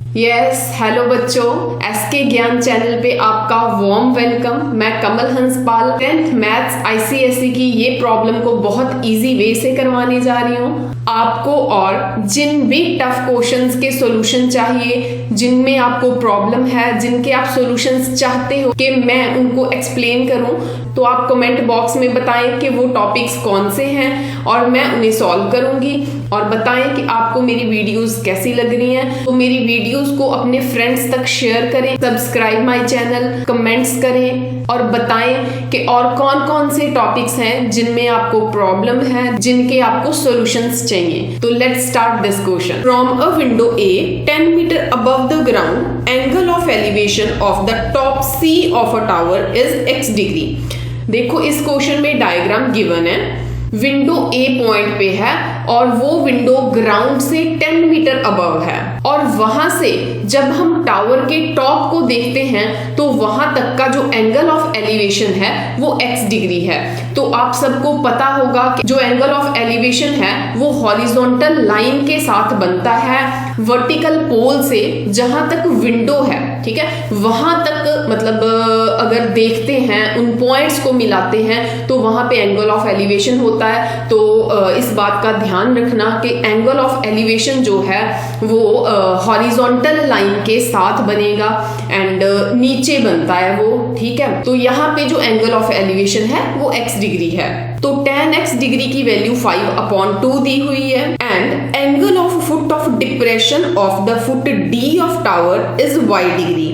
Hello बच्चों, SK ज्ञान channel पे आपका वार्म वेलकम। मैं कमल हंसपाल 10th मैथ्स आईसीएसई की ये प्रॉब्लम को बहुत इजी वे से करवाने जा रही हूँ आपको। और जिन भी टफ क्वेश्चंस के सॉल्यूशन चाहिए, जिनमें आपको प्रॉब्लम है, जिनके आप सॉल्यूशंस चाहते हो कि मैं उनको एक्सप्लेन करूं, तो आप कमेंट बॉक्स में बताएं कि वो टॉपिक्स कौन से हैं और मैं उन्हें सॉल्व करूंगी। और बताएं कि आपको मेरी वीडियोस कैसी लग रही हैं। तो मेरी वीडियोस को अपने फ्रेंड्स तक शेयर करें, सब्सक्राइब माय चैनल, कमेंट्स करें और बताएं कि और कौन कौन से टॉपिक्स हैं जिनमें आपको प्रॉब्लम है, जिनके आपको सॉल्यूशंस चाहिए। तो let's start this question. From a window A 10 metre above the ground, angle of elevation of the top C of a tower is x degree. देखो इस क्वेश्चन में डायग्राम गिवन है। विंडो ए पॉइंट पे है और वो window ground से 10 metre above है, और वहां से जब हम टावर के टॉप को देखते हैं तो वहां तक का जो एंगल ऑफ एलिवेशन है वो x डिग्री है। तो आप सबको पता होगा कि जो एंगल ऑफ एलिवेशन है वो हॉरिजॉन्टल लाइन के साथ बनता है वर्टिकल पोल से, जहां तक विंडो है, ठीक है, वहां तक मतलब अगर देखते हैं उन पॉइंट्स को मिलाते हैं तो वहां पे एंगल ऑफ एलिवेशन होता है। तो इस बात का ध्यान रखना कि एंगल ऑफ एलिवेशन जो है वो हॉरिजॉन्टल लाइन के साथ बनेगा एंड नीचे बनता है वो, ठीक है। तो यहाँ पे जो एंगल ऑफ एलिवेशन है वो x डिग्री है। तो tan x डिग्री की वैल्यू 5/2 दी हुई है and angle of foot of depression of the foot d of tower is y degree.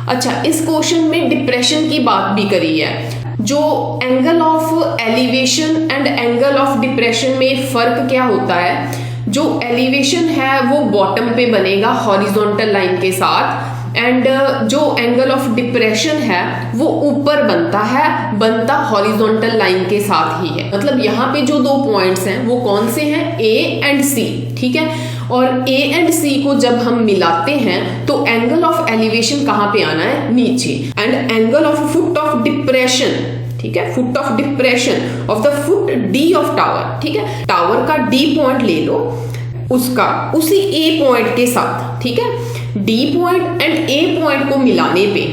अच्छा, इस क्वेश्चन में डिप्रेशन की बात भी करी है। जो angle of elevation and angle of depression में फर्क क्या होता है? जो एलिवेशन है वो बॉटम पे बनेगा हॉरिजॉन्टल लाइन के साथ, एंड जो एंगल ऑफ डिप्रेशन है वो ऊपर बनता हॉरिजॉन्टल लाइन के साथ ही है। मतलब यहाँ पे जो दो पॉइंट्स हैं वो कौन से हैं? A एंड C, ठीक है। और A एंड C को जब हम मिलाते हैं तो एंगल ऑफ एलिवेशन कहाँ पे आना है? नीचे। And angle of foot of depression, ठीक है, foot of depression of the foot D of tower, ठीक है। टावर का D पॉइंट ले लो, उसका उसी A पॉइंट के साथ, ठीक है, D point and A point को मिलाने पे,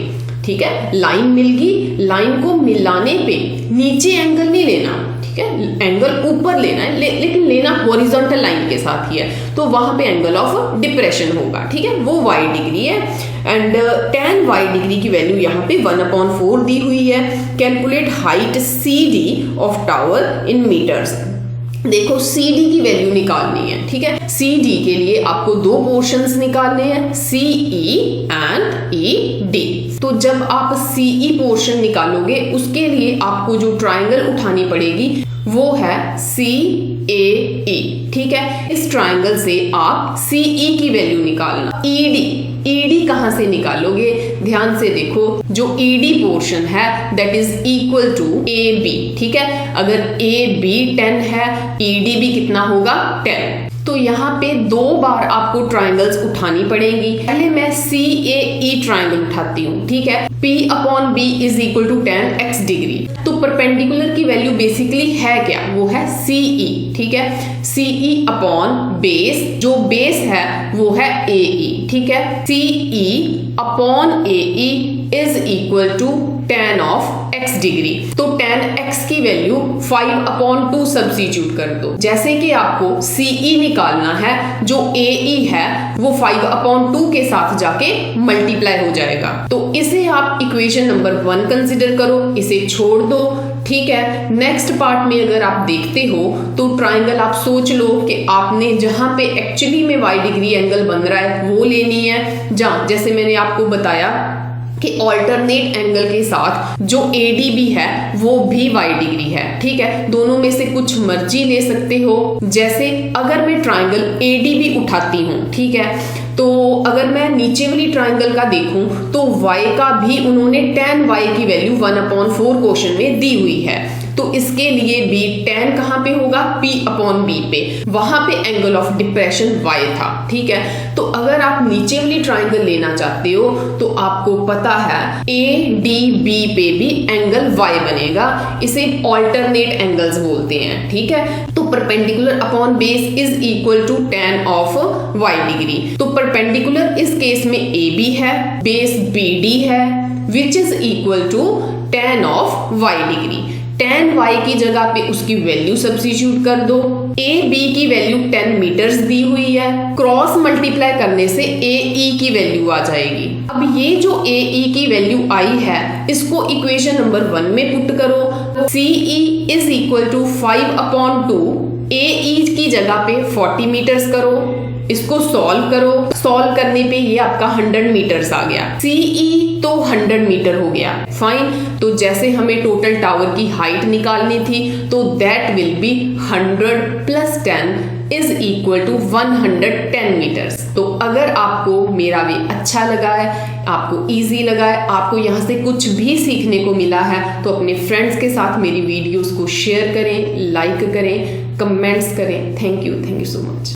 ठीक है, लाइन मिल गई। लाइन को मिलाने पे नीचे एंगल नहीं लेना, ठीक है, एंगल ऊपर लेना है, लेकिन लेना हॉरिजॉन्टल लाइन के साथ ही है। तो वहां पे एंगल ऑफ डिप्रेशन होगा, ठीक है, वो y डिग्री है। एंड tan y डिग्री की वैल्यू यहाँ पे 1/4 दी हुई है। Calculate height CD of tower in metres. देखो CD की वैल्यू निकालनी है, ठीक है। CD के लिए आपको दो पोर्शंस निकालने हैं, CE एंड ED। तो जब आप CE पोर्शन निकालोगे उसके लिए आपको जो ट्राइंगल उठानी पड़ेगी वो है CAE, ठीक है। इस ट्राइंगल से आप CE की वैल्यू निकालना। ED कहां से निकालोगे? ध्यान से देखो, जो ED पोर्शन है that is equal to AB, ठीक है। अगर AB 10 है, ED भी कितना होगा? 10। तो यहाँ पे दो बार आपको ट्राइंगल्स उठानी पड़ेंगी। पहले मैं CAE ट्राइंगल उठाती हूँ, ठीक है। P/B is equal to 10 x degree. तो परपेंडिकुलर की वैल्यू बेसिकली है क्या? वो है CE, ठीक है। CE अपॉन बेस, जो बेस है वो है AE, ठीक है। CE upon AE is equal to tan of x degree. तो tan x की वैल्यू 5/2 सब्स्टिट्यूट कर दो। जैसे कि आपको CE निकालना है, जो AE है वो 5/2 के साथ जाके मल्टीप्लाई हो जाएगा। तो इसे आप इक्वेशन नंबर 1 कंसिडर करो, इसे छोड़ दो, ठीक है। नेक्स्ट पार्ट में अगर आप देखते हो तो ट्राइंगल आप सोच लो कि आपने जहां पे एक्चुअली में y डिग्री एंगल बन रहा है वो लेनी है, जहां जैसे मैंने आपको बताया कि ऑल्टरनेट एंगल के साथ जो AD भी है वो भी y डिग्री है, ठीक है। दोनों में से कुछ मर्जी ले सकते हो। जैसे अगर मैं ट्राइंगल AD भी उठाती हूँ, ठीक है, तो अगर मैं नीचे वाली ट्राइंगल का देखूं तो y का भी उन्होंने tan y की वैल्यू 1/4 क्वेश्चन में दी हुई है। तो इसके लिए भी tan कहाँ पे होगा, P अपॉन B पे, वहां पे एंगल ऑफ डिप्रेशन Y था, ठीक है। तो अगर आप नीचे वाली ट्राइंगल लेना चाहते हो तो आपको पता है ADB पे भी एंगल Y बनेगा, इसे ऑल्टरनेट एंगल्स बोलते हैं, ठीक है। तो perpendicular upon base is equal to tan of Y degree. तो परपेंडिकुलर इस केस में AB है, बेस BD है, which is equal to tan of Y degree. tan y की जगह पे उसकी वैल्यू सब्स्टिट्यूट कर दो, ए बी की वैल्यू 10 मीटर्स दी हुई है, क्रॉस मल्टीप्लाई करने से ए ई की वैल्यू आ जाएगी। अब ये जो ए ई की वैल्यू आई है इसको इक्वेशन नंबर 1 में पुट करो, C E is equal to 5 upon 2, A E की जगह पे 40 मीटर्स करो, इसको सॉल्व करो, सॉल्व करने पे ये आपका 100 मीटर्स आ गया, सीई तो 100 मीटर हो गया, फाइन। तो जैसे हमें टोटल टावर की हाइट निकालनी थी तो that will be 100 plus 10 is equal to 110 metres. तो अगर आपको मेरा वे अच्छा लगा है, आपको इजी लगा है, आपको यहाँ से कुछ भी सीखने को मिला है, तो अपने फ्रेंड्स के साथ मेरी वीडियोस को शेयर करें, लाइक करें, कमेंट्स करें। Thank you so much.